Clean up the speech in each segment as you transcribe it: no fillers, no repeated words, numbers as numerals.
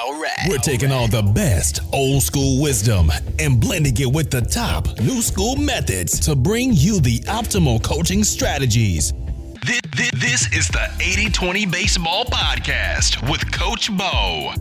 All right. We're taking all the best old school wisdom and blending it with the top new school methods to bring you the optimal coaching strategies. This is the 80-20 Baseball Podcast with Coach Bo.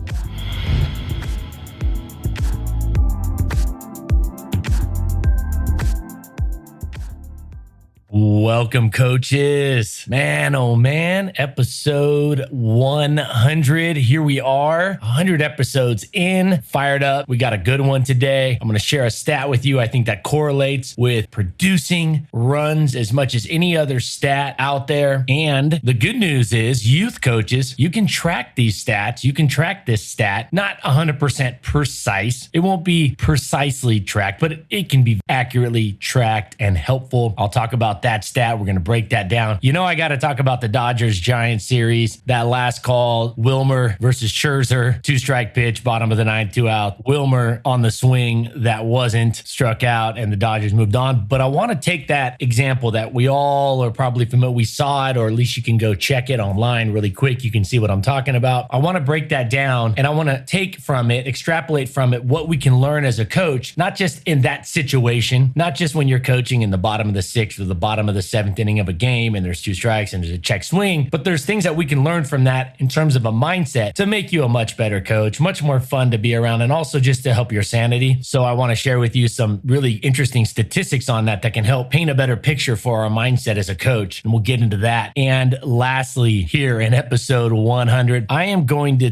Welcome, coaches. Man, oh man, episode 100. Here we are, 100 episodes in, fired up. We got a good one today. I'm going to share a stat with you. I think that correlates with producing runs as much as any other stat out there. And the good news is, youth coaches, you can track these stats. You can track this stat, not 100% precise. It won't be precisely tracked, but it can be accurately tracked and helpful. I'll talk about that stat. We're going to break that down. You know, I got to talk about the Dodgers-Giants series. That last call, Wilmer versus Scherzer, 2-strike pitch, bottom of the ninth, 2 out. Wilmer on the swing that wasn't struck out, and the Dodgers moved on. But I want to take that example that we all are probably familiar. We saw it, or at least you can go check it online really quick. You can see what I'm talking about. I want to break that down, and I want to take from it, extrapolate from it, what we can learn as a coach, not just in that situation, not just when you're coaching in the bottom of the sixth or the bottom of the seventh inning of a game and there's 2 strikes and there's a check swing, but there's things that we can learn from that in terms of a mindset to make you a much better coach, much more fun to be around, and also just to help your sanity. So I want to share with you some really interesting statistics on that can help paint a better picture for our mindset as a coach, and we'll get into that. And lastly, here in episode 100, I'm going to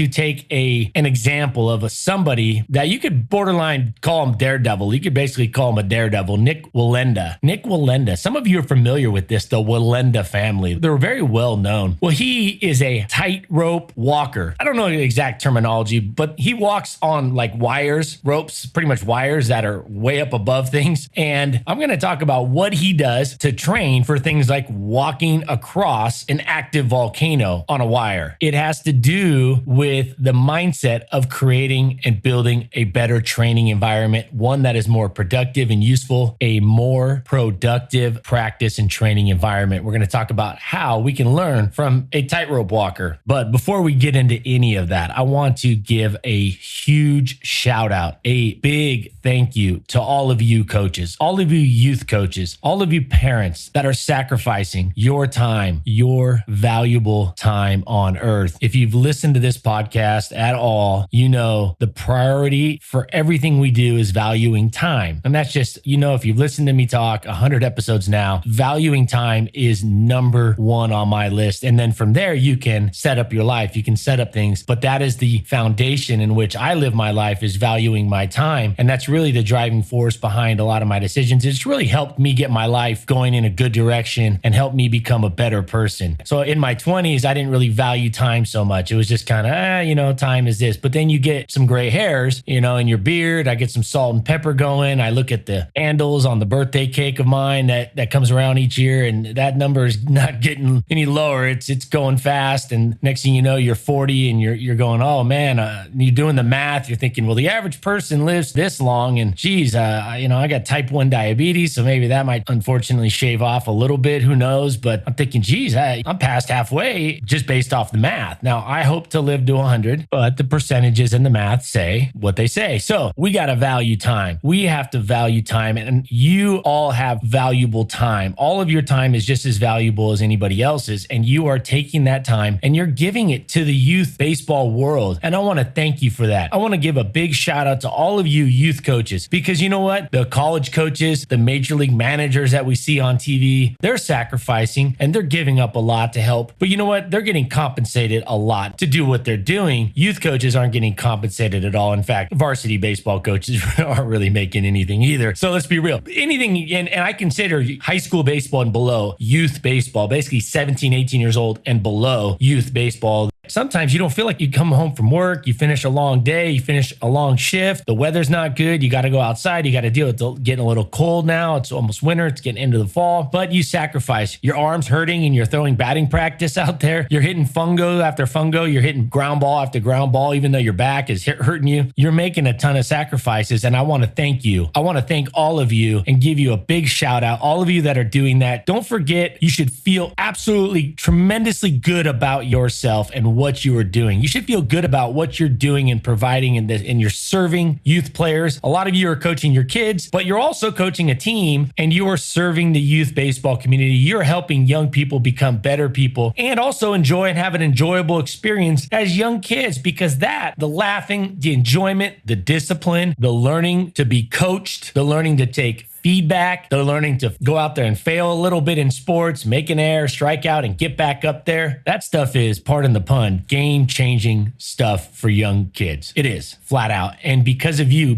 take an example of somebody that you could borderline call him Daredevil. You could basically call him a Daredevil, Nick Wallenda. Some of you are familiar with this, the Wallenda family. They're very well known. Well, he is a tightrope walker. I don't know the exact terminology, but he walks on like wires, ropes, pretty much wires that are way up above things. And I'm going to talk about what he does to train for things like walking across an active volcano on a wire. It has to do with the mindset of creating and building a better training environment, one that is more productive and useful, a more productive practice and training environment. We're going to talk about how we can learn from a tightrope walker. But before we get into any of that, I want to give a huge shout out, a big thank you to all of you coaches, all of you youth coaches, all of you parents that are sacrificing your time, your valuable time on earth. If you've listened to this podcast at all, you know the priority for everything we do is valuing time. And that's just, if you've listened to me talk 100 episodes now, valuing time is number one on my list. And then from there, you can set up your life. You can set up things, but that is the foundation in which I live my life, is valuing my time. And that's really the driving force behind a lot of my decisions. It's really helped me get my life going in a good direction and helped me become a better person. So in my 20s, I didn't really value time so much. It was just kind of, time is this. But then you get some gray hairs, in your beard. I get some salt and pepper going. I look at the handles on the birthday cake of mine that comes around each year, and that number is not getting any lower. It's going fast, and next thing you know, you're 40 and you're going, oh man, you're doing the math. You're thinking, well, the average person lives this long, and geez, I got type 1 diabetes, so maybe that might unfortunately shave off a little bit. Who knows? But I'm thinking, geez, I'm past halfway just based off the math. Now, I hope to live to 100, but the percentages and the math say what they say. So we got to value time. We have to value time, and you all have valuable time. All of your time is just as valuable as anybody else's, and you are taking that time and you're giving it to the youth baseball world. And I want to thank you for that. I want to give a big shout out to all of you youth coaches, because you know what? The college coaches, the major league managers that we see on TV, they're sacrificing and they're giving up a lot to help. But you know what? They're getting compensated a lot to do what they're doing. Youth coaches aren't getting compensated at all. In fact, varsity baseball coaches aren't really making anything either. So let's be real. Anything, and I consider high school baseball and below youth baseball, basically 17, 18 years old and below youth baseball. Sometimes you don't feel like you come home from work, you finish a long day, you finish a long shift, the weather's not good, you got to go outside, you got to deal with getting a little cold now, it's almost winter, it's getting into the fall, but you sacrifice. Your arm's hurting and you're throwing batting practice out there, you're hitting fungo after fungo, you're hitting ground ball after ground ball, even though your back is hurting you. You're making a ton of sacrifices, and I want to thank you. I want to thank all of you and give you a big shout out. All of you that are doing that, don't forget, you should feel absolutely tremendously good about yourself and what you are doing. You should feel good about what you're doing and providing, and you're serving youth players. A lot of you are coaching your kids, but you're also coaching a team, and you are serving the youth baseball community. You're helping young people become better people and also enjoy and have an enjoyable experience as young kids, because the laughing, the enjoyment, the discipline, the learning to be coached, the learning to take feedback, they're learning to go out there and fail a little bit in sports, make an error, strike out, and get back up there. That stuff is, pardon the pun, game-changing stuff for young kids. It is, flat out. And because of you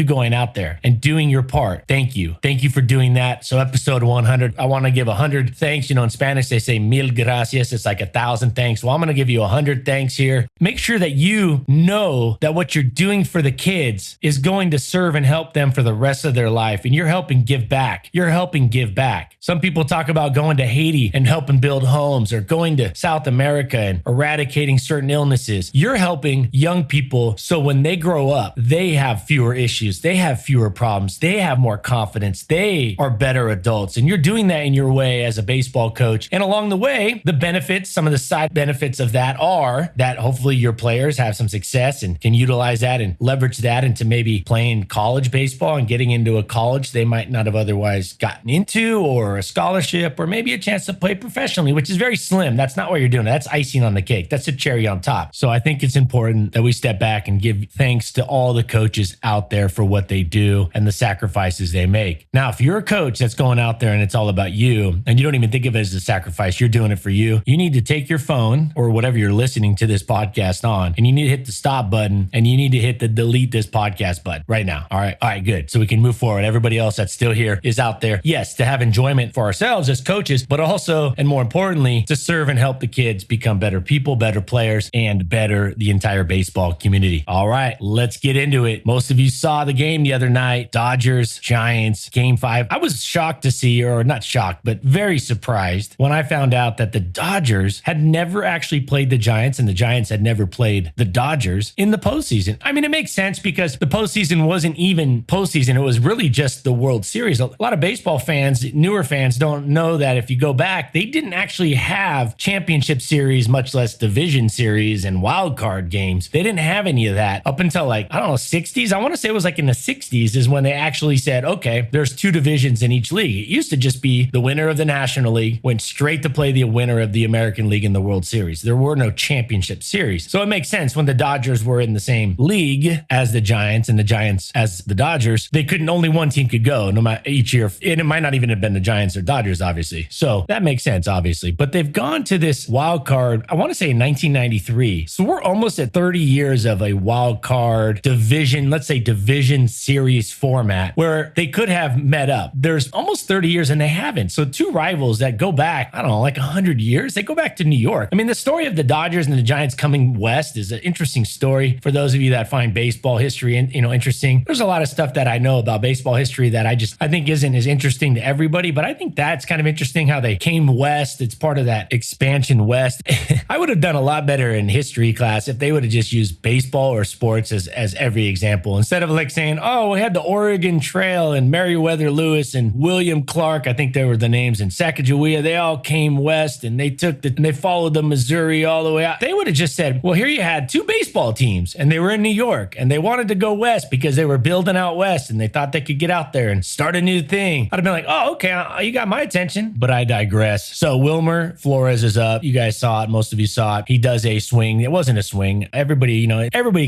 going out there and doing your part, thank you. Thank you for doing that. So episode 100, I want to give 100 thanks. In Spanish, they say mil gracias. It's like 1,000 thanks. Well, I'm going to give you 100 thanks here. Make sure that you know that what you're doing for the kids is going to serve and help them for the rest of their life. And you're helping give back. You're helping give back. Some people talk about going to Haiti and helping build homes, or going to South America and eradicating certain illnesses. You're helping young people so when they grow up, they have fewer issues. They have fewer problems. They have more confidence. They are better adults. And you're doing that in your way as a baseball coach. And along the way, the benefits, some of the side benefits of that are that hopefully your players have some success and can utilize that and leverage that into maybe playing college baseball and getting into a college they might not have otherwise gotten into, or a scholarship, or maybe a chance to play professionally, which is very slim. That's not what you're doing. That's icing on the cake. That's a cherry on top. So I think it's important that we step back and give thanks to all the coaches out there for what they do and the sacrifices they make. Now, if you're a coach that's going out there and it's all about you, and you don't even think of it as a sacrifice, you're doing it for you, you need to take your phone or whatever you're listening to this podcast on, and you need to hit the stop button, and you need to hit the delete this podcast button right now. All right, good. So we can move forward. Everybody else that's still here is out there, yes, to have enjoyment for ourselves as coaches, but also, and more importantly, to serve and help the kids become better people, better players, and better the entire baseball community. All right, let's get into it. Most of you saw the game the other night, Dodgers, Giants, Game 5. I was shocked to see, or not shocked, but very surprised when I found out that the Dodgers had never actually played the Giants, and the Giants had never played the Dodgers in the postseason. I mean, it makes sense because the postseason wasn't even postseason. It was really just the World Series. A lot of baseball fans, newer fans, don't know that if you go back, they didn't actually have championship series, much less division series and wild card games. They didn't have any of that up until 60s. I want to say it was in the 60s is when they actually said, okay, there's two divisions in each league. It used to just be the winner of the National League went straight to play the winner of the American League in the World Series. There were no championship series. So it makes sense when the Dodgers were in the same league as the Giants and the Giants as the Dodgers, only one team could go no matter each year. And it might not even have been the Giants or Dodgers, obviously. So that makes sense, obviously. But they've gone to this wild card, I want to say in 1993. So we're almost at 30 years of a wild card division, let's say division series format where they could have met up. There's almost 30 years and they haven't. So two rivals that go back, 100 years, they go back to New York. I mean, the story of the Dodgers and the Giants coming west is an interesting story for those of you that find baseball history interesting. There's a lot of stuff that I know about baseball history that I think isn't as interesting to everybody, but I think that's kind of interesting how they came west. It's part of that expansion west. I would have done a lot better in history class if they would have just used baseball or sports as every example, instead of saying, oh, we had the Oregon Trail and Meriwether Lewis and William Clark. I think they were the names, and Sacagawea. They all came west and they followed the Missouri all the way out. They would have just said, well, here you had two baseball teams and they were in New York and they wanted to go west because they were building out west and they thought they could get out there and start a new thing. I'd have been like, oh, okay, you got my attention, but I digress. So Wilmer Flores is up. You guys saw it. Most of you saw it. He does a swing. It wasn't a swing. Everybody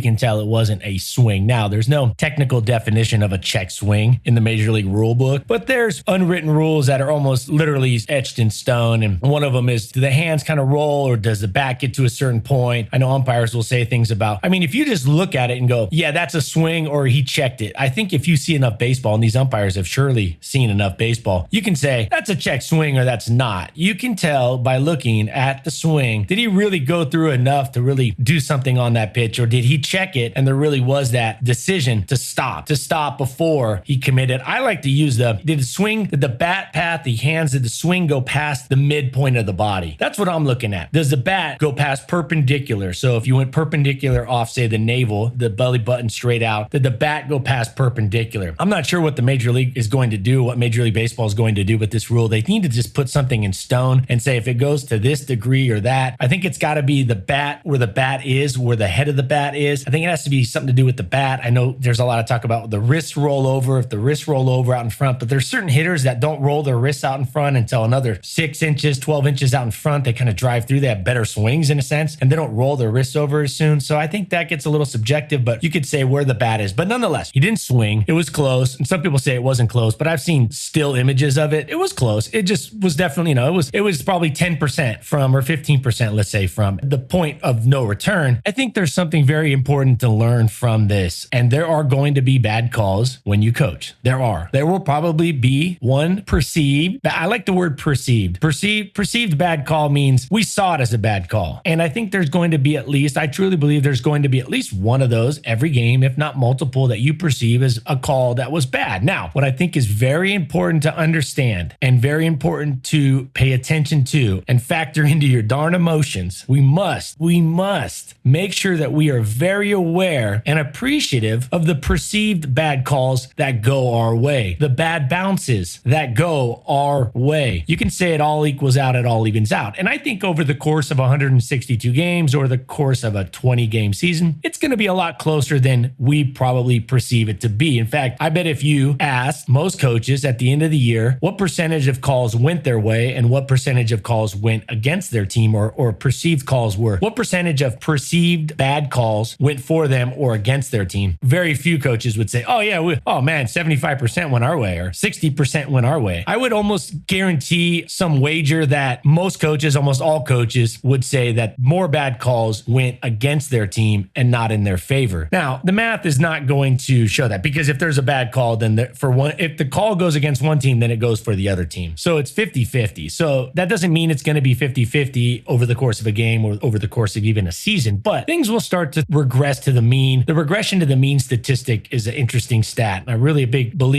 can tell it wasn't a swing. Now, there's no technical definition of a check swing in the Major League rule book, but there's unwritten rules that are almost literally etched in stone. And one of them is, do the hands kind of roll or does the bat get to a certain point? I know umpires will say things about, if you just look at it and go, yeah, that's a swing or he checked it. I think if you see enough baseball, and these umpires have surely seen enough baseball, you can say that's a check swing or that's not. You can tell by looking at the swing, did he really go through enough to really do something on that pitch, or did he check it and there really was that decision to stop before he committed? I like to use did the bat path, the hands, did the swing go past the midpoint of the body? That's what I'm looking at. Does the bat go past perpendicular? So if you went perpendicular off, say, the navel, the belly button straight out, did the bat go past perpendicular? I'm not sure what the Major League is going to do, what Major League Baseball is going to do with this rule. They need to just put something in stone and say if it goes to this degree or that. I think it's got to be the bat, where the bat is, where the head of the bat is. I think it has to be something to do with the bat. I know there's a lot of talk about the wrist rollover, if the wrist roll over out in front, but there's certain hitters that don't roll their wrists out in front until another 6 inches, 12 inches out in front. They kind of drive through. They have better swings in a sense, and they don't roll their wrists over as soon. So I think that gets a little subjective, but you could say where the bat is. But nonetheless, he didn't swing. It was close. And some people say it wasn't close, but I've seen still images of it. It was close. It just was definitely, it was probably 10% from, or 15%, let's say, from the point of no return. I think there's something very important to learn from this. And there are going to be bad calls when you coach. There will probably be one perceived. I like the word perceived. Perceived bad call means we saw it as a bad call. And I think there's going to be I truly believe there's going to be at least one of those every game, if not multiple, that you perceive as a call that was bad. Now, what I think is very important to understand and very important to pay attention to and factor into your darn emotions, we must make sure that we are very aware and appreciative of the perceived bad calls that go our way, the bad bounces that go our way. You can say it all equals out, it all evens out. And I think over the course of 162 games or the course of a 20-game season, it's going to be a lot closer than we probably perceive it to be. In fact, I bet if you asked most coaches at the end of the year what percentage of calls went their way and what percentage of calls went against their team or perceived calls were, what percentage of perceived bad calls went for them or against their team, very few coaches would say, oh yeah, 75% went our way or 60% went our way. I would almost guarantee some wager that most coaches, almost all coaches, would say that more bad calls went against their team and not in their favor. Now, the math is not going to show that, because if there's a bad call, then if the call goes against one team, then it goes for the other team. So it's 50-50. So that doesn't mean it's going to be 50-50 over the course of a game or over the course of even a season, but things will start to regress to the mean. The regression to the mean statistic is an interesting stat. I'm really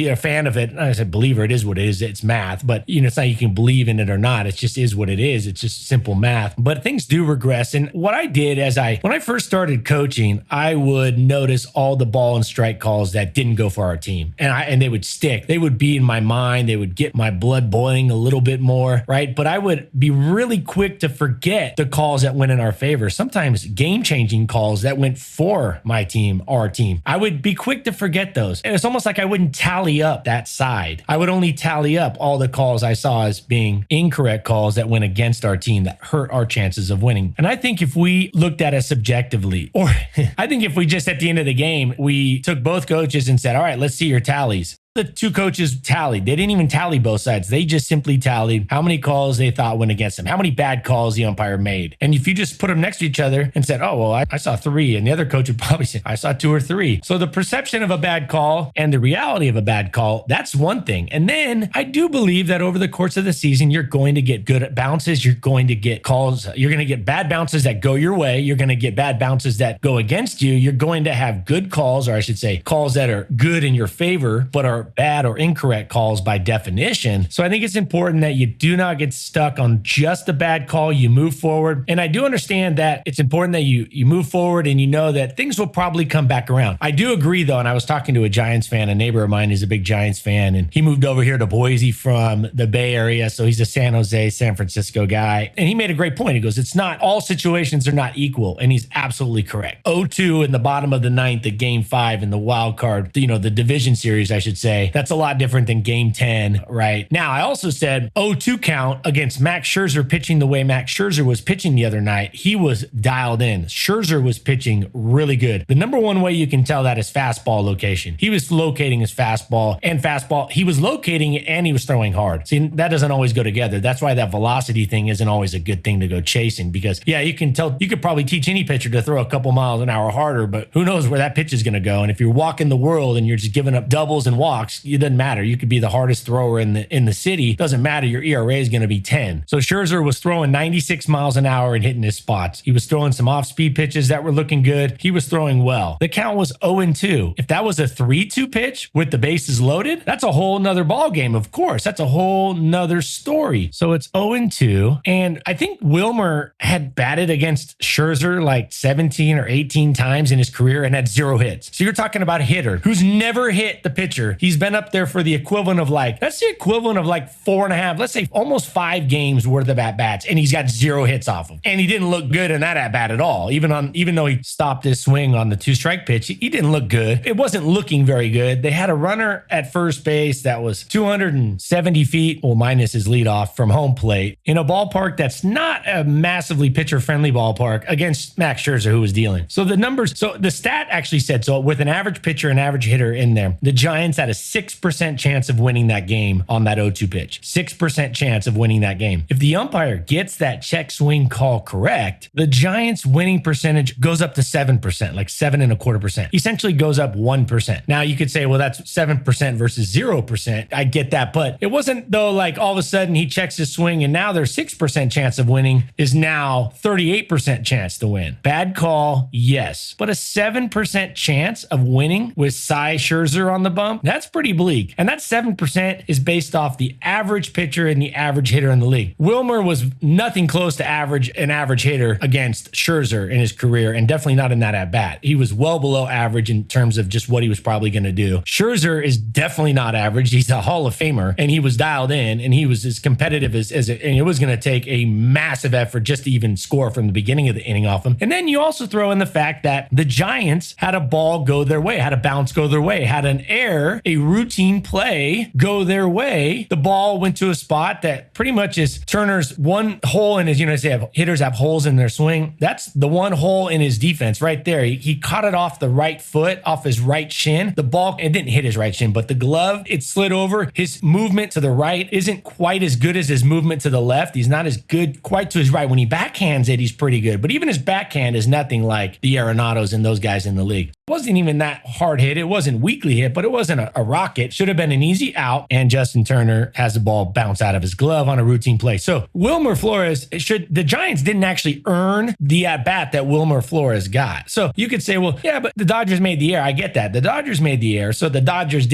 a fan of it. I said believer, it is what it is. It's math, but it's not you can believe in it or not. It just is what it is. It's just simple math, but things do regress. And what I did when I first started coaching, I would notice all the ball and strike calls that didn't go for our team. And they would stick. They would be in my mind. They would get my blood boiling a little bit more, right? But I would be really quick to forget the calls that went in our favor. Sometimes game-changing calls that went for my team, our team. I would be quick to forget those. And it's almost like I wouldn't tally up that side. I would only tally up all the calls I saw as being incorrect calls that went against our team that hurt our chances of winning. And I think if we looked at it subjectively, or I think if we just at the end of the game, we took both coaches and said, all right, let's see your tallies. The two coaches tallied. They didn't even tally both sides. They just simply tallied how many calls they thought went against them, how many bad calls the umpire made. And if you just put them next to each other and said, oh, well, I saw 3, and the other coach would probably say, I saw 2 or 3. So the perception of a bad call and the reality of a bad call, that's one thing. And then I do believe that over the course of the season, you're going to get good bounces. You're going to get calls. You're going to get bad bounces that go your way. You're going to get bad bounces that go against you. You're going to have good calls, or I should say calls that are good in your favor, but are bad or incorrect calls by definition. So I think it's important that you do not get stuck on just a bad call. You move forward. And I do understand that it's important that you move forward and you know that things will probably come back around. I do agree though, and I was talking to a Giants fan, a neighbor of mine is a big Giants fan, and he moved over here to Boise from the Bay Area. So he's a San Jose, San Francisco guy. And he made a great point. He goes, it's not, all situations are not equal. And he's absolutely correct. 0-2 in the bottom of the 9th at game 5 in the wild card, the division series, I should say. That's a lot different than game 10, right? Now, I also said 0-2 count against Max Scherzer pitching the way Max Scherzer was pitching the other night. He was dialed in. Scherzer was pitching really good. The number one way you can tell that is fastball location. He was locating his fastball. He was locating it and he was throwing hard. See, that doesn't always go together. That's why that velocity thing isn't always a good thing to go chasing, because you could probably teach any pitcher to throw a couple miles an hour harder, but who knows where that pitch is going to go. And if you're walking the world and you're just giving up doubles and walks, it doesn't matter. You could be the hardest thrower in the city. Doesn't matter. Your ERA is going to be 10. So Scherzer was throwing 96 miles an hour and hitting his spots. He was throwing some off-speed pitches that were looking good. He was throwing well. The count was 0-2. If that was a 3-2 pitch with the bases loaded, that's a whole nother ball game. Of course, that's a whole nother story. So it's 0-2. And I think Wilmer had batted against Scherzer like 17 or 18 times in his career and had 0 hits. So you're talking about a hitter who's never hit the pitcher. He's been up there for the equivalent of that's the equivalent of 4.5, let's say almost 5 games worth of at-bats, and he's got 0 hits off him. And he didn't look good in that at-bat at all. Even though he stopped his swing on the 2-strike pitch, he didn't look good. It wasn't looking very good. They had a runner at first base that was 270 feet, well, minus his leadoff from home plate, in a ballpark that's not a massively pitcher-friendly ballpark against Max Scherzer, who was dealing. So the stat actually said, so with an average pitcher and average hitter in there, the Giants had a 6% chance of winning that game on that 0-2 pitch. 6% chance of winning that game. If the umpire gets that check swing call correct, the Giants' winning percentage goes up to 7%, 7.25%. Essentially goes up 1%. Now you could say, well, that's 7% versus 0%. I get that, but it wasn't though all of a sudden he checks his swing and now their 6% chance of winning is now 38% chance to win. Bad call, yes. But a 7% chance of winning with Cy Scherzer on the bump, that's pretty bleak. And that 7% is based off the average pitcher and the average hitter in the league. Wilmer was nothing close to an average hitter against Scherzer in his career, and definitely not in that at-bat. He was well below average in terms of just what he was probably going to do. Scherzer is definitely not average. He's a Hall of Famer, and he was dialed in, and he was as competitive and it was going to take a massive effort just to even score from the beginning of the inning off him. And then you also throw in the fact that the Giants had a ball go their way, had a bounce go their way, had an error, a routine play go their way. The ball went to a spot that pretty much is Turner's one hole in his, hitters have holes in their swing. That's the one hole in his defense right there. He caught it off the right foot, off his right shin. The ball, it didn't hit his right shin, but the glove, it slid over. His movement to the right isn't quite as good as his movement to the left. He's not as good quite to his right. When he backhands it, he's pretty good, but even his backhand is nothing like the Arenados and those guys in the league. It wasn't even that hard hit. It wasn't weakly hit, but it wasn't a rocket. Should have been an easy out, and Justin Turner has the ball bounce out of his glove on a routine play. So Wilmer Flores, the Giants didn't actually earn the at-bat that Wilmer Flores got. So you could say, well, yeah, but the Dodgers made the error. I get that. The Dodgers made the error. So the Dodgers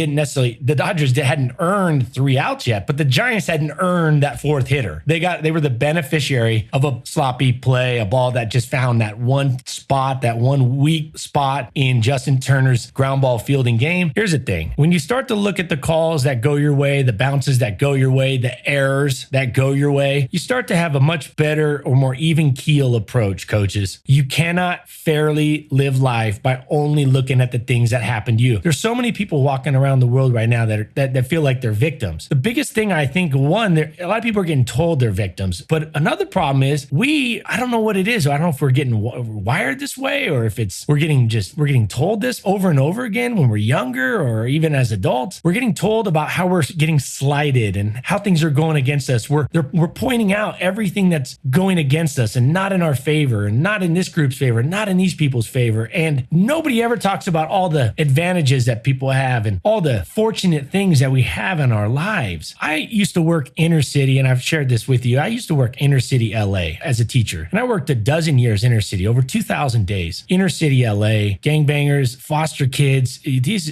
hadn't earned 3 outs yet, but the Giants hadn't earned that 4th hitter. They were the beneficiary of a sloppy play, a ball that just found that one spot, that one weak spot in Justin Turner's ground ball fielding game. Here's the thing. When you start to look at the calls that go your way, the bounces that go your way, the errors that go your way, you start to have a much better or more even keel approach, coaches. You cannot fairly live life by only looking at the things that happen to you. There's so many people walking around the world right now that feel like they're victims. The biggest thing, I think, a lot of people are getting told they're victims, but another problem is I don't know what it is. I don't know if we're getting wired this way, or if we're getting told this over and over again when we're younger, or even as adults. We're getting told about how we're getting slighted and how things are going against us. We're pointing out everything that's going against us and not in our favor, and not in this group's favor, not in these people's favor. And nobody ever talks about all the advantages that people have and all the fortunate things that we have in our lives. I used to work inner city, and I've shared this with you. I used to work inner city LA as a teacher, and I worked a dozen years inner city, over 2,000 days. Inner city LA, gangbangers, foster kids.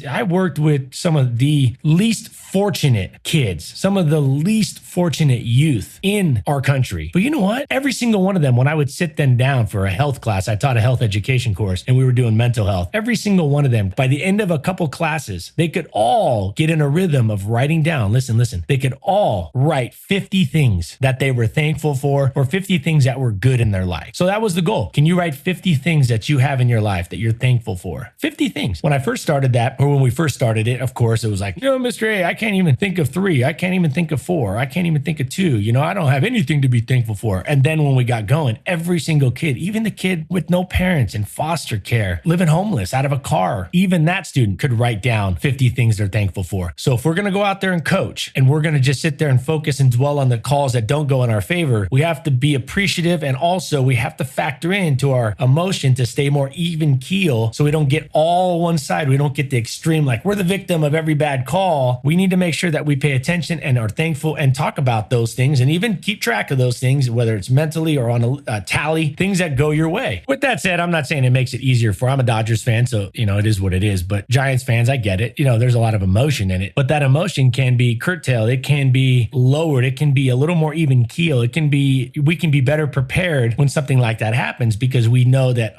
I worked with some of the least fortunate kids, some of the least fortunate youth in our country. But you know what? Every single one of them, when I would sit them down for a health class, I taught a health education course and we were doing mental health. Every single one of them, by the end of a couple classes, they could all get in a rhythm of writing down, listen, they could all write 50 things that they were thankful for, or 50 things that were good in their life. So that was the goal. Can you write 50 things that you have in your life that you're thankful for? 50 things. When I first started that, or when we first started it, of course, it was like, Mr. A, I can't even think of 3. I can't even think of 4. I can't even think of 2. I don't have anything to be thankful for. And then when we got going, every single kid, even the kid with no parents in foster care, living homeless out of a car, even that student could write down 50 things they're thankful for. So if we're going to go out there and coach, and we're going to just sit there and focus and dwell on the calls that don't go in our favor, we have to be appreciative, and also we have to factor into our emotion to stay more even keel, so we don't get all one side. We don't get the extreme, like we're the victim of every bad call. We need to make sure that we pay attention and are thankful and talk about those things, and even keep track of those things, whether it's mentally or on a tally, things that go your way. With that said, I'm not saying it makes it easier I'm a Dodgers fan, so it is what it is. But Giants fans, I get it. There's a lot of emotion in it, but that emotion can be curtailed. It can be lowered. It can be a little more even keel. We can be better prepared when something like that happens, because we know that,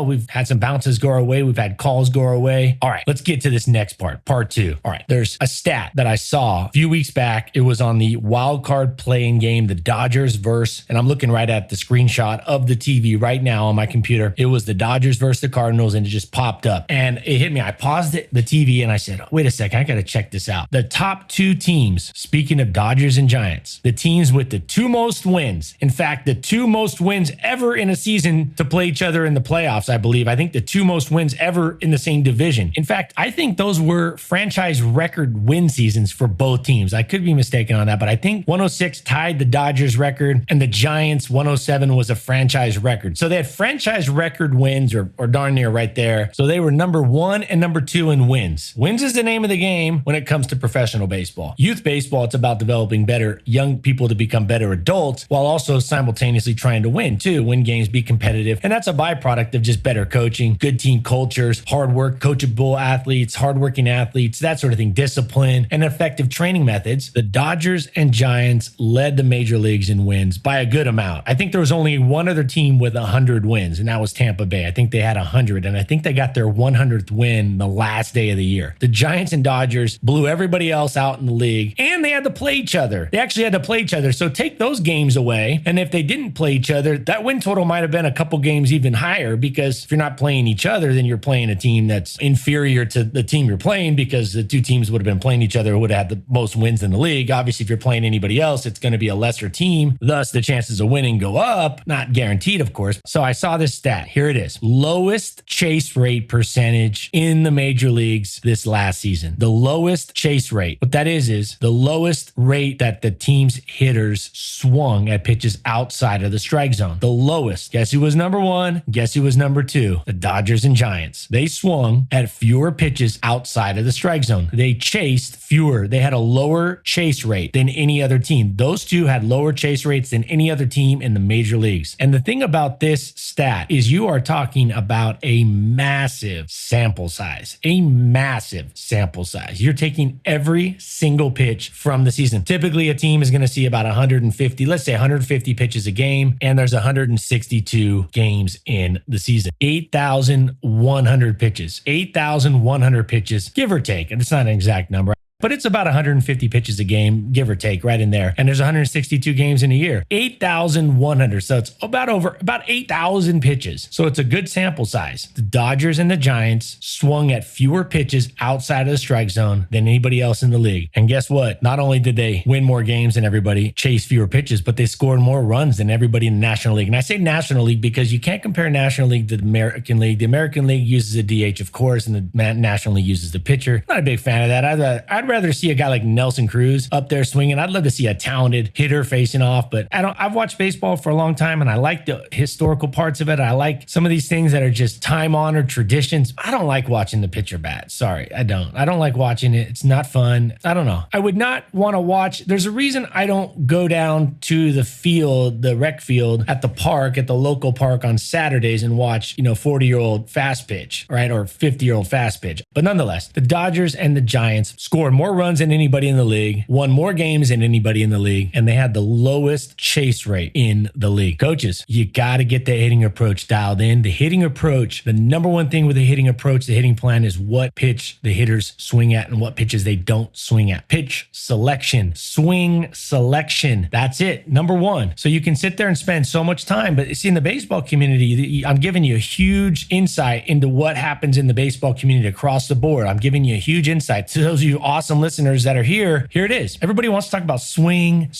we've had some bounces go our way. We've had calls go our way. All right, let's get to this next part 2. part two. All right, there's a stat that I saw a few weeks back. It was on the wild card playing game, the Dodgers versus, and I'm looking right at the screenshot of the TV right now on my computer. It was the Dodgers versus the Cardinals, and it just popped up and it hit me. I paused the TV and I said, wait a second, I got to check this out. The top two teams, speaking of Dodgers and Giants, the teams with the two most wins, in fact, the two most wins ever in a season to play each other in the playoffs, I believe. I think the two most wins ever in the same division. In fact, I think those were franchise record win seasons for both teams. I could be mistaken on that, but I think 106 tied the Dodgers record and the Giants 107 was a franchise record. So they had franchise record wins or darn near right there. So they were number 1 and number 2 in wins. Wins is the name of the game when it comes to professional baseball. Youth baseball, it's about developing better young people to become better adults while also simultaneously trying to win too, win games, be competitive. And that's a byproduct of just better coaching, good team cultures, hard work, coachable athletes, hardworking athletes, that sort of thing, discipline, and effective training methods. The Dodgers and Giants led the major leagues in wins by a good amount. I think there was only one other team with 100 wins, and that was Tampa Bay. I think they had 100, and I think they got their 100th win the last day of the year. The Giants and Dodgers blew everybody else out in the league, and they had to play each other. They actually had to play each other. So take those games away, and if they didn't play each other, that win total might have been a couple games even higher, because if you're not playing each other, then you're playing a team that's inferior to the team you're playing, because the two teams would have been playing each other would have had the most wins in the league. Obviously, if you're playing anybody else, it's going to be a lesser team. Thus, the chances of winning go up. Not guaranteed, of course. So I saw this stat. Here it is. Lowest chase rate percentage in the major leagues this last season. The lowest chase rate. What that is the lowest rate that the team's hitters swung at pitches outside of the strike zone. The lowest. Guess who was number 1? Guess who was number 2? The Dodgers and Giants. They swung at fewer pitches outside of the strike zone. They chased fewer. They had a lower chase rate than any other team. Those two had lower chase rates than any other team in the major leagues. And the thing about this stat is you are talking about a massive sample size. A massive sample size. You're taking every single pitch from the season. Typically, a team is going to see about 150, let's say 150 pitches a game, and there's 162 games in the season. 8,100 pitches. 8,100 pitches, give or take. And it's not an exact number, but it's about 150 pitches a game, give or take, right in there. And there's 162 games in a year. 8,100. So it's about 8,000 pitches. So it's a good sample size. The Dodgers and the Giants swung at fewer pitches outside of the strike zone than anybody else in the league. And guess what? Not only did they win more games than everybody, chase fewer pitches, but they scored more runs than everybody in the National League. And I say National League because you can't compare National League to the American League. The American League uses a DH, of course, and the National League uses the pitcher. Not a big fan of that. I'd rather see a guy like Nelson Cruz up there swinging. I'd love to see a talented hitter facing off, but I've watched baseball for a long time and I like the historical parts of it. I like some of these things that are just time-honored traditions. I don't like watching the pitcher bat. Sorry, I don't like watching it. It's not fun. I don't know. I would not want to watch. There's a reason I don't go down to the field, the rec field at the park, at the local park on Saturdays and watch, 40-year-old fast pitch, right? Or 50-year-old fast pitch. But nonetheless, the Dodgers and the Giants scored more runs than anybody in the league, won more games than anybody in the league, and they had the lowest chase rate in the league. Coaches, you got to get the hitting approach dialed in. The hitting approach, the number one thing with the hitting approach, the hitting plan is what pitch the hitters swing at and what pitches they don't swing at. Pitch selection, swing selection. That's it. Number one. So you can sit there and spend so much time, but see, in the baseball community, I'm giving you a huge insight into what happens in the baseball community across the board. I'm giving you a huge insight. To those of you awesome listeners that are here it is. Everybody wants to talk about swing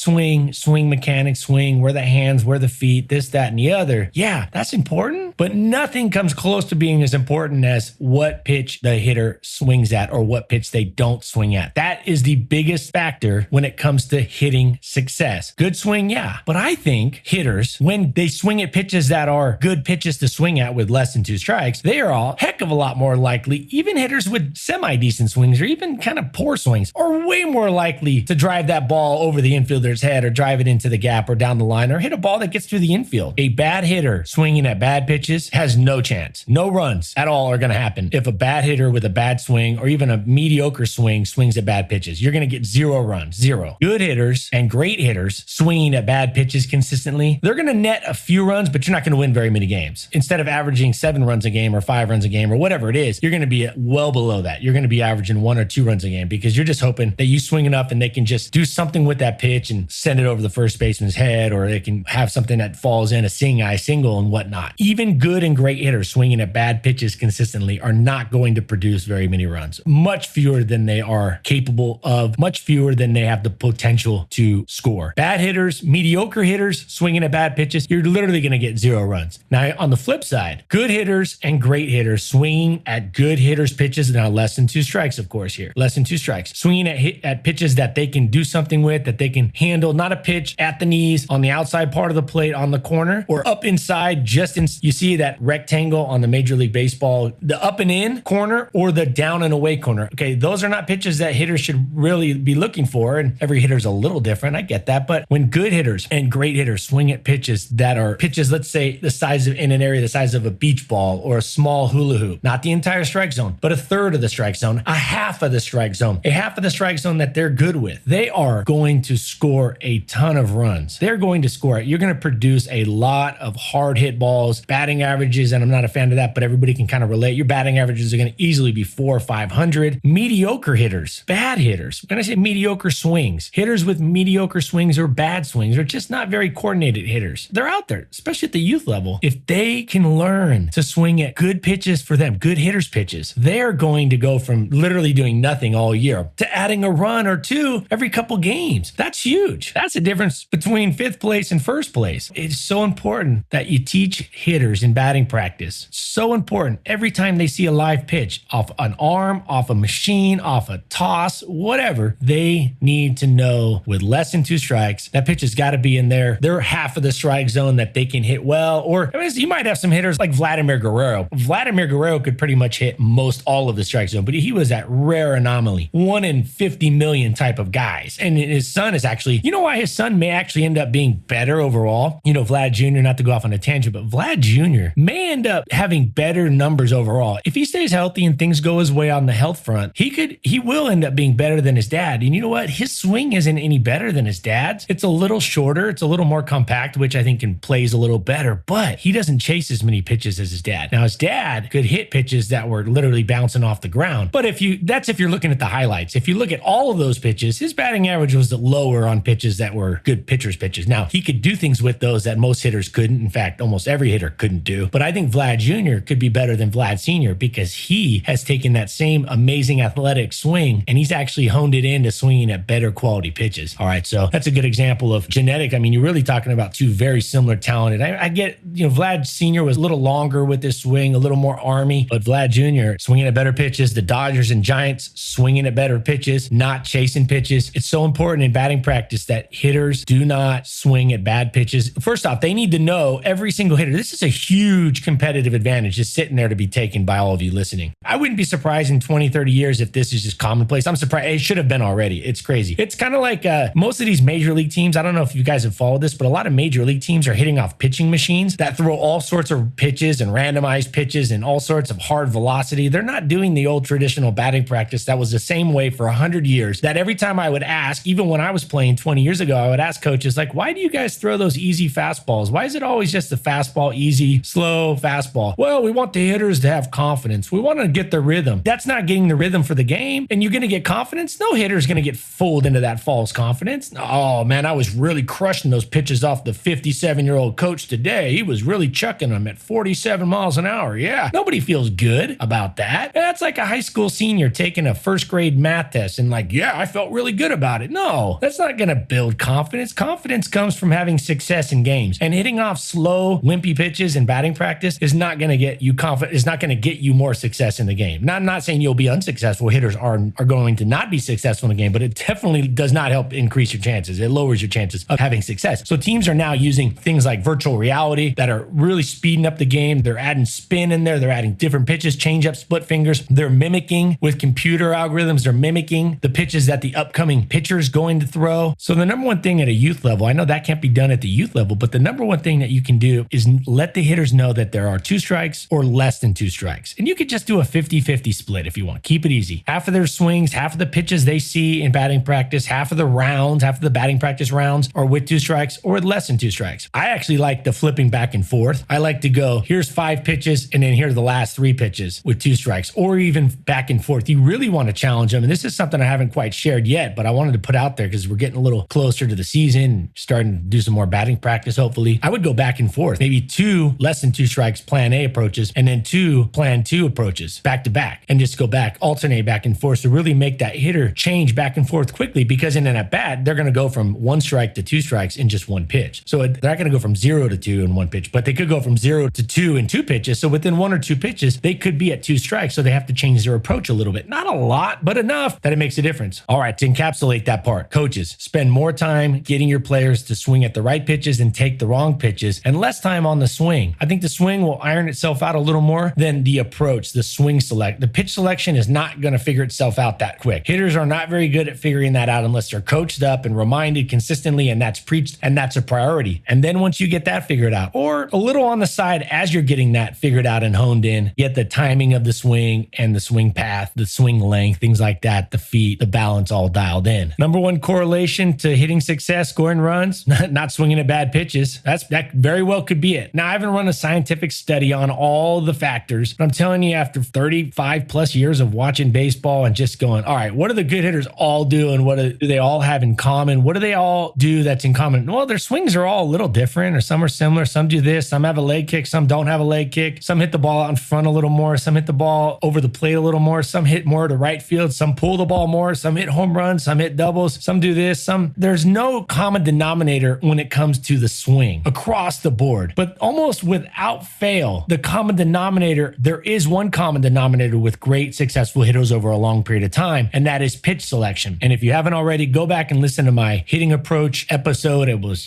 mechanics, where the hands, where the feet, this, that, and the other. Yeah, that's important, but nothing comes close to being as important as what pitch the hitter swings at or what pitch they don't swing at. That is the biggest factor when it comes to hitting success. Good swing, yeah. But I think hitters, when they swing at pitches that are good pitches to swing at with less than 2 strikes, they are a heck of a lot more likely, even hitters with semi-decent swings or even kind of poor swings are way more likely to drive that ball over the infielder's head or drive it into the gap or down the line or hit a ball that gets through the infield. A bad hitter swinging at bad pitches has no chance. No runs at all are going to happen if a bad hitter with a bad swing or even a mediocre swing swings at bad pitches. You're going to get 0 runs, 0. Good hitters and great hitters swinging at bad pitches consistently, they're going to net a few runs, but you're not going to win very many games. Instead of averaging 7 runs a game or 5 runs a game or whatever it is, you're going to be well below that. You're going to be averaging 1 or 2 runs a game because you're just hoping that you swing enough and they can just do something with that pitch and send it over the first baseman's head, or they can have something that falls in a seeing-eye single and whatnot. Even good and great hitters swinging at bad pitches consistently are not going to produce very many runs. Much fewer than they are capable of, much fewer than they have the potential to score. Bad hitters, mediocre hitters swinging at bad pitches, you're literally going to get 0 runs. Now, on the flip side, good hitters and great hitters swinging at good hitters' pitches, now less than 2 strikes, of course, here. Less than 2 strikes. Swinging at pitches that they can do something with, that they can handle, not a pitch at the knees, on the outside part of the plate, on the corner, or up inside, you see that rectangle on the Major League Baseball, the up and in corner or the down and away corner. Okay, those are not pitches that hitters should really be looking for, and every hitter's a little different. I get that, but when good hitters and great hitters swing at pitches that are pitches, let's say the size of, in an area the size of a beach ball or a small hula hoop, not the entire strike zone, but a third of the strike zone, a half of the strike zone, a half of the strike zone that they're good with, they are going to score a ton of runs. They're going to score it. You're going to produce a lot of hard hit balls, batting averages, and I'm not a fan of that, but everybody can kind of relate. Your batting averages are going to easily be 400 or 500. Mediocre hitters, bad hitters, when I say mediocre swings, hitters with mediocre swings or bad swings are just not very coordinated hitters. They're out there, especially at the youth level. If they can learn to swing at good pitches for them, good hitters' pitches, they're going to go from literally doing nothing all year to adding a run or 2 every couple games. That's huge. That's the difference between 5th place and 1st place. It's so important that you teach hitters in batting practice. So important. Every time they see a live pitch off an arm, off a machine, off a toss, whatever, they need to know with less than 2 strikes, that pitch has got to be in there. They're half of the strike zone that they can hit well. Or you might have some hitters like Vladimir Guerrero. Vladimir Guerrero could pretty much hit most all of the strike zone, but he was that rare anomaly, 1 in 50 million type of guys. And his son is actually, you know why his son may actually end up being better overall? You know, Vlad Jr., not to go off on a tangent, but Vlad Jr. may end up having better numbers overall. If he stays healthy and things go his way on the health front, he will end up being better than his dad. And you know what? His swing isn't any better than his dad's. It's a little shorter. It's a little more compact, which I think plays a little better, but he doesn't chase as many pitches as his dad. Now, his dad could hit pitches that were literally bouncing off the ground. But if you're looking at the highlights. If you look at all of those pitches, his batting average was lower on pitches that were good pitchers' pitches. Now, he could do things with those that most hitters couldn't. In fact, almost every hitter couldn't do. But I think Vlad Jr. could be better than Vlad Sr. because he has taken that same amazing athletic swing and he's actually honed it into swinging at better quality pitches. All right, so that's a good example of genetic. I mean, you're really talking about 2 very similar talented. I get, Vlad Sr. was a little longer with his swing, a little more army, but Vlad Jr. swinging at better pitches. The Dodgers and Giants swinging at better pitches, not chasing pitches. It's so important in batting practice that hitters do not swing at bad pitches. First off, they need to know every single hitter. This is a huge competitive advantage just sitting there to be taken by all of you listening. I wouldn't be surprised in 20, 30 years if this is just commonplace. I'm surprised. It should have been already. It's crazy. It's kind of like most of these major league teams. I don't know if you guys have followed this, but a lot of major league teams are hitting off pitching machines that throw all sorts of pitches and randomized pitches and all sorts of hard velocity. They're not doing the old traditional batting practice that was the same way for 100 years, that every time I would ask, even when I was playing 20 years ago, I would ask coaches like, why do you guys throw those easy fastballs? Why is it always just the fastball, easy, slow fastball? Well, we want the hitters to have confidence. We want to get the rhythm. That's not getting the rhythm for the game. And you're going to get confidence. No hitter's going to get fooled into that false confidence. Oh man, I was really crushing those pitches off the 57-year-old coach today. He was really chucking them at 47 miles an hour. Yeah. Nobody feels good about that. That's like a high school senior taking a first grade math test and like, yeah, I felt really good about it. No, that's not going to build confidence. Confidence comes from having success in games, and hitting off slow, wimpy pitches in batting practice is not going to get you confident. It's not going to get you more success in the game. Now, I'm not saying you'll be unsuccessful. Hitters are going to not be successful in the game, but it definitely does not help increase your chances. It lowers your chances of having success. So teams are now using things like virtual reality that are really speeding up the game. They're adding spin in there. They're adding different pitches, change up, split fingers. They're mimicking with computer algorithms. are mimicking the pitches that the upcoming pitcher is going to throw. So the number one thing at a youth level, I know that can't be done at the youth level, but the number one thing that you can do is let the hitters know that there are 2 strikes or less than 2 strikes. And you could just do a 50-50 split if you want. Keep it easy. Half of their swings, half of the pitches they see in batting practice, half of the rounds, half of the batting practice rounds are with 2 strikes or with less than 2 strikes. I actually like the flipping back and forth. I like to go, here's 5 pitches and then here are the last 3 pitches with 2 strikes, or even back and forth. You really want to challenge them. And this is something I haven't quite shared yet, but I wanted to put out there because we're getting a little closer to the season, starting to do some more batting practice, hopefully. I would go back and forth, maybe 2 less than 2 strikes plan A approaches, and then 2 plan 2 approaches back to back, and just go back, alternate back and forth to really make that hitter change back and forth quickly, because in an at bat, they're going to go from 1 strike to 2 strikes in just 1 pitch. So they're not going to go from 0 to 2 in 1 pitch, but they could go from 0 to 2 in 2 pitches. So within 1 or 2 pitches, they could be at 2 strikes. So they have to change their approach a little bit. Not a lot, but enough that it makes a difference. All right, to encapsulate that part, coaches, spend more time getting your players to swing at the right pitches and take the wrong pitches, and less time on the swing. I think the swing will iron itself out a little more than the approach, the swing select. The pitch selection is not going to figure itself out that quick. Hitters are not very good at figuring that out unless they're coached up and reminded consistently, and that's preached, and that's a priority. And then once you get that figured out, or a little on the side as you're getting that figured out and honed in, get the timing of the swing and the swing path, the swing length, things like that, the feet, the balance all dialed in. Number one correlation to hitting success, scoring runs, not swinging at bad pitches. That very well could be it. Now, I haven't run a scientific study on all the factors, but I'm telling you, after 35 plus years of watching baseball and just going, all right, what do the good hitters all do, and what do they all have in common? What do they all do that's in common? Well, their swings are all a little different, or some are similar. Some do this, some have a leg kick, some don't have a leg kick. Some hit the ball out in front a little more, some hit the ball over the plate a little more, some hit more to right field, some pull the ball more, some hit home runs, some hit doubles, some do this, there's no common denominator when it comes to the swing across the board. But almost without fail, the common denominator, there is one common denominator with great successful hitters over a long period of time, and that is pitch selection. And if you haven't already, go back and listen to my hitting approach episode. It was,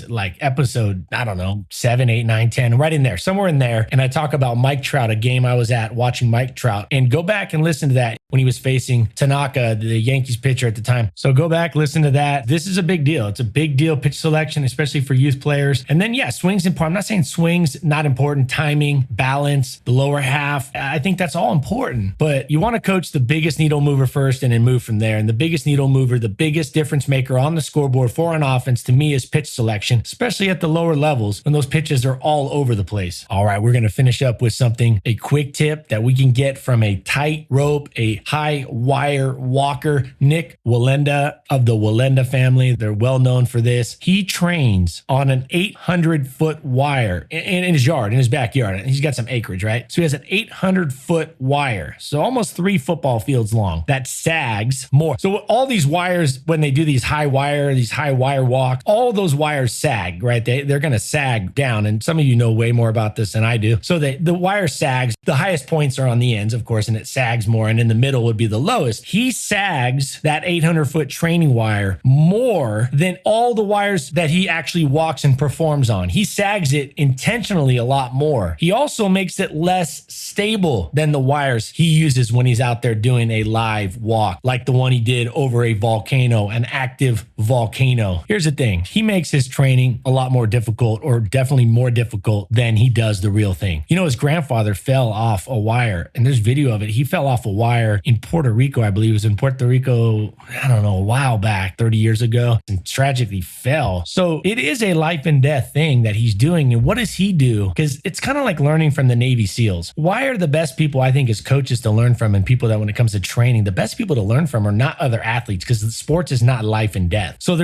like episode, I don't know, 7, 8, 9, 10, right in there, somewhere in there. And I talk about Mike Trout, a game I was at watching Mike Trout, and go back and listen to that when he was facing Tanaka, the Yankees pitcher at the time. So go back, listen to that. This is a big deal. It's a big deal, pitch selection, especially for youth players. And then, swings important. I'm not saying swings not important. Timing, balance, the lower half. I think that's all important. But you want to coach the biggest needle mover first and then move from there. And the biggest needle mover, the biggest difference maker on the scoreboard for an offense, to me, is pitch selection, especially at the lower levels when those pitches are all over the place. All right, we're going to finish up with a quick tip that we can get from a tight rope, a high wire walker, Nick Wallenda of the Wallenda family. They're well known for this. He trains on an 800-foot wire in his yard, in his backyard. He's got some acreage, right? So he has an 800-foot wire, so almost 3 football fields long, that sags more. So all these wires, when they do these high wire walk, all those wires sag, right? They're going to sag down. And some of you know way more about this than I do. So the wire sags. The highest points are on the ends, of course, and it sags more. And in the middle would be the lowest. He sags that 800-foot training wire more than all the wires that he actually walks and performs on. He sags it intentionally a lot more. He also makes it less stable than the wires he uses when he's out there doing a live walk, like the one he did over a volcano, an active volcano. Here's the thing. He makes his training a lot more difficult, or definitely more difficult than he does the real thing. His grandfather fell off a wire, and there's video of it. He fell off a wire in Puerto Rico. I believe it was in Puerto Rico, I don't know, a while back, 30 years ago, and tragically fell. So it is a life and death thing that he's doing. And what does he do? Because it's kind of like learning from the Navy SEALs. Why are the best people, I think, as coaches to learn from, and people that when it comes to training, the best people to learn from are not other athletes, because the sports is not life and death. So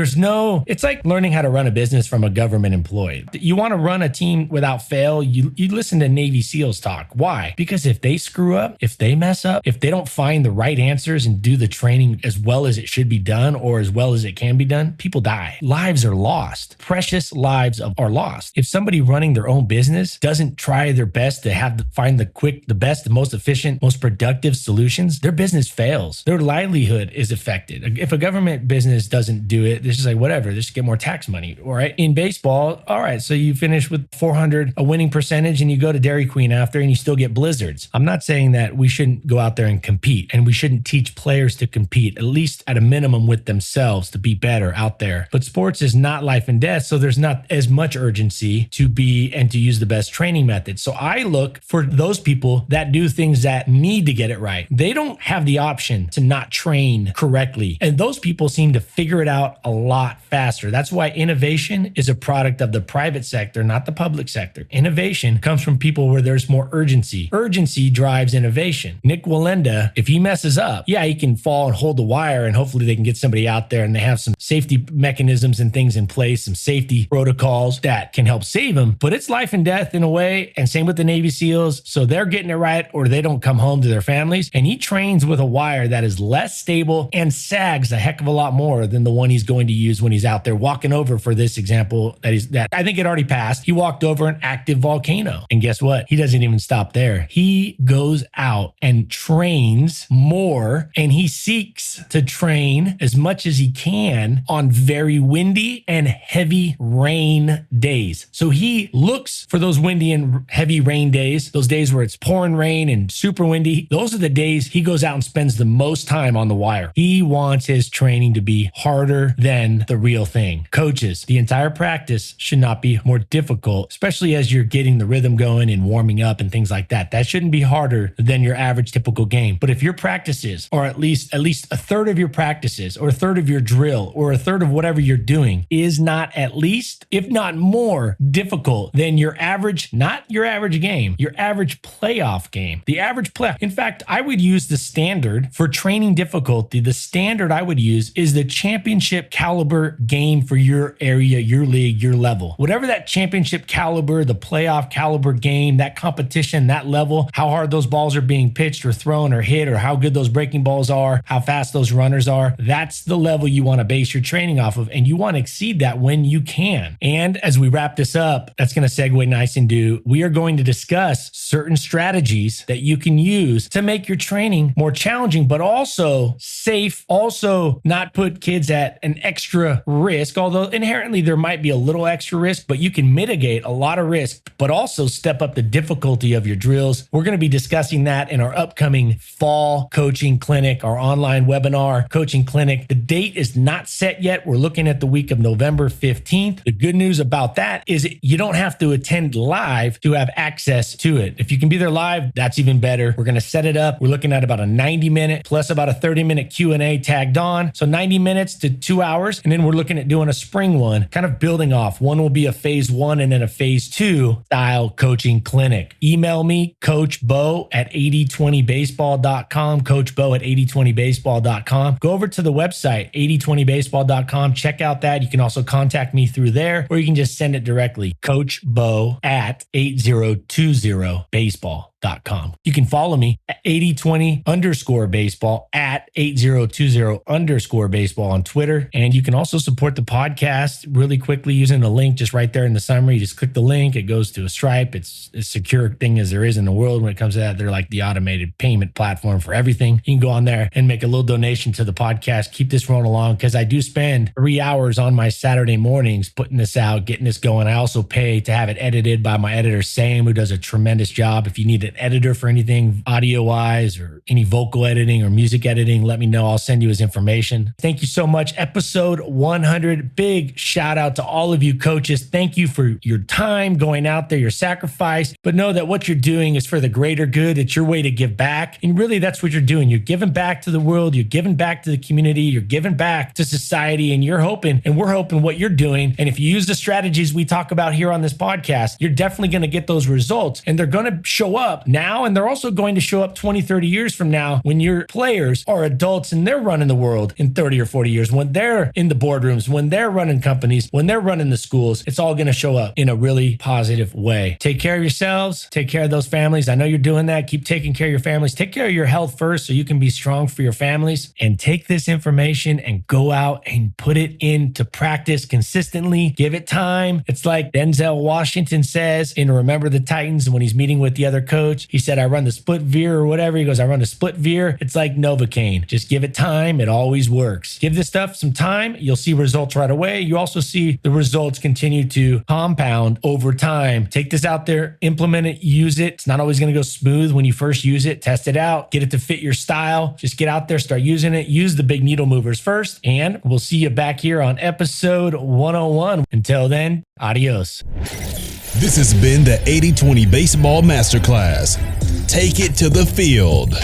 it's like learning how to run a business from a government employee. You want to run a team without fail, you listen to Navy SEALs talk. Why? Because if they screw up, if they mess up, if they don't find the right answers and do the training as well as it should be done, or as well as it can be done, people die. Lives are lost. Precious lives are lost. If somebody running their own business doesn't try their best to find the best, the most efficient, most productive solutions, their business fails. Their livelihood is affected. If a government business doesn't do it, it's just like, whatever, just get more tax money. All right. In baseball, all right, so you finish with 400, a winning percentage, and you go to Dairy Queen after, and you still get blizzards. I'm not saying that we shouldn't go out there and compete, and we shouldn't didn't teach players to compete, at least at a minimum with themselves, to be better out there. But sports is not life and death, so there's not as much urgency to be and to use the best training method. So I look for those people that do things that need to get it right. They don't have the option to not train correctly. And those people seem to figure it out a lot faster. That's why innovation is a product of the private sector, not the public sector. Innovation comes from people where there's more urgency. Urgency drives innovation. Nick Wallenda, if he messes up, yeah, he can fall and hold the wire, and hopefully they can get somebody out there and they have some safety mechanisms and things in place, some safety protocols that can help save him. But it's life and death in a way, and same with the Navy SEALs. So they're getting it right or they don't come home to their families. And he trains with a wire that is less stable and sags a heck of a lot more than the one he's going to use when he's out there walking over, for this example, that I think it already passed. He walked over an active volcano. And guess what? He doesn't even stop there. He goes out and trains more, and he seeks to train as much as he can on very windy and heavy rain days. So he looks for those windy and heavy rain days, those days where it's pouring rain and super windy. Those are the days he goes out and spends the most time on the wire. He wants his training to be harder than the real thing. Coaches, the entire practice should not be more difficult, especially as you're getting the rhythm going and warming up and things like that. That shouldn't be harder than your average typical game. But if your practices, or at least a third of your practices, or a third of your drill, or a third of whatever you're doing is not at least, if not more difficult than your average, not your average game, your average playoff game, the average playoff. In fact, I would use the standard for training difficulty. The standard I would use is the championship caliber game for your area, your league, your level. Whatever that championship caliber, the playoff caliber game, that competition, that level, how hard those balls are being pitched or thrown or hit, or how good those breaking balls are, how fast those runners are, that's the level you want to base your training off of. And you want to exceed that when you can. And as we wrap this up, that's going to segue nice into, we are going to discuss certain strategies that you can use to make your training more challenging, but also safe, also not put kids at an extra risk, although inherently there might be a little extra risk, but you can mitigate a lot of risk, but also step up the difficulty of your drills. We're going to be discussing that in our upcoming fall coaching clinic, our online webinar coaching clinic. The date is not set yet. We're looking at the week of November 15th. The good news about that is you don't have to attend live to have access to it. If you can be there live, that's even better. We're going to set it up. We're looking at about a 90-minute plus about a 30-minute Q&A tagged on. So 90 minutes to 2 hours. And then we're looking at doing a spring one, kind of building off. One will be a phase 1 and then a phase 2 style coaching clinic. Email me, Coach Bo at 8020baseball.com, Coach Bo at 8020baseball.com. Go over to the website, 8020baseball.com. Check out that. You can also contact me through there, or you can just send it directly, Coach Bo at 8020baseball.com. You can follow me at 8020_baseball, at 8020_baseball on Twitter. And you can also support the podcast really quickly using the link just right there in the summary. You just click the link. It goes to a Stripe. It's as secure thing as there is in the world when it comes to that. They're like the automated payment platform for everything. You can go on there and make a little donation to the podcast. Keep this rolling along, because I do spend 3 hours on my Saturday mornings putting this out, getting this going. I also pay to have it edited by my editor, Sam, who does a tremendous job. If you need an editor for anything audio wise or any vocal editing or music editing, let me know. I'll send you his information. Thank you so much. Episode 100. Big shout out to all of you coaches. Thank you for your time going out there, your sacrifice, but know that what you're doing is for the greater good. It's your way to give back. And really that's what you're doing. You're giving back to the world. You're giving back to the community. You're giving back to society, and you're hoping, and we're hoping what you're doing. And if you use the strategies we talk about here on this podcast, you're definitely going to get those results, and they're going to show up now. And they're also going to show up 20, 30 years from now when your players are adults and they're running the world in 30 or 40 years, when they're in the boardrooms, when they're running companies, when they're running the schools. It's all going to show up in a really positive way. Take care of yourselves. Take care of those families. I know you're doing that. Keep taking care of your families. Take care of your health first so you can be strong for your families, and take this information and go out and put it into practice consistently. Give it time. It's like Denzel Washington says in Remember the Titans when he's meeting with the other coach. coach. He said, I run the split veer or whatever. He goes, I run the split veer. It's like Novocaine. Just give it time. It always works. Give this stuff some time. You'll see results right away. You also see the results continue to compound over time. Take this out there, implement it, use it. It's not always going to go smooth when you first use it. Test it out. Get it to fit your style. Just get out there, start using it. Use the big needle movers first. And we'll see you back here on episode 101. Until then, adios. This has been the 80-20 Baseball Masterclass. Take it to the field.